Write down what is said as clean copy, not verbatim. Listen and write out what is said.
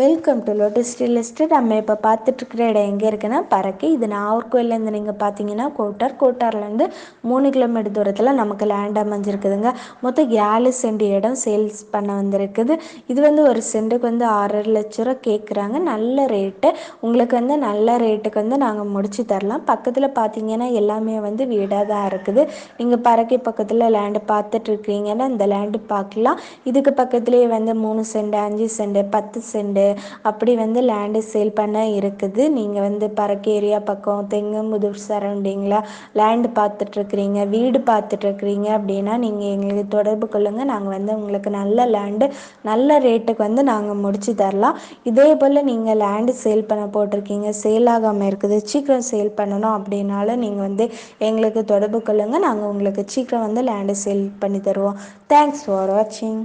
Welcome to lotus real estate. நம்ம இப்போ பார்த்துட்ருக்கிற இடம் எங்கே இருக்குன்னா பறக்கை. இது நாகர்கோவிலேருந்து நீங்கள் பார்த்தீங்கன்னா கோட்டார்லேருந்து 3 கிலோமீட்டர் தூரத்தில் நமக்கு லேண்ட் அமைஞ்சிருக்குதுங்க. மொத்தம் 7 சென்ட் இடம் சேல்ஸ் பண்ண வந்திருக்குது. இது வந்து ஒரு சென்ட்டுக்கு வந்து 6.5 லட்ச ரூபா கேட்குறாங்க. நல்ல ரேட்டு. உங்களுக்கு வந்து நல்ல ரேட்டுக்கு வந்து நாங்கள் முடிச்சு தரலாம். பக்கத்தில் பார்த்தீங்கன்னா எல்லாமே வந்து வீடாக தான் இருக்குது. நீங்கள் பறக்கை பக்கத்தில் லேண்டு பார்த்துட்ருக்கீங்கன்னா இந்த லேண்டு பார்க்கலாம். இதுக்கு பக்கத்துலேயே வந்து 3 சென்ட் 5 சென்ட் 10 சென்ட் அப்படி வந்து லேண்டு சேல் பண்ண இருக்குது. நீங்கள் வந்து பறக்கை ஏரியா பக்கம் தெங்கம்புதூர் சரௌண்டிங்கில் லேண்டு பார்த்துட்ருக்குறீங்க, வீடு பார்த்துட்ருக்குறீங்க அப்படின்னா நீங்கள் எங்களுக்கு தொடர்பு கொள்ளுங்கள். நாங்கள் வந்து உங்களுக்கு நல்ல லேண்டு நல்ல ரேட்டுக்கு வந்து நாங்கள் முடித்து தரலாம். இதே போல் நீங்கள் லேண்டு சேல் பண்ண போட்டிருக்கீங்க, சேல் ஆகாமல் இருக்குது, சீக்கிரம் சேல் பண்ணணும் அப்படின்னாலும் நீங்கள் வந்து எங்களுக்கு தொடர்பு கொள்ளுங்கள். நாங்கள் உங்களுக்கு சீக்கிரம் வந்து லேண்டு சேல் பண்ணி தருவோம். தேங்க்ஸ் ஃபார் வாட்சிங்.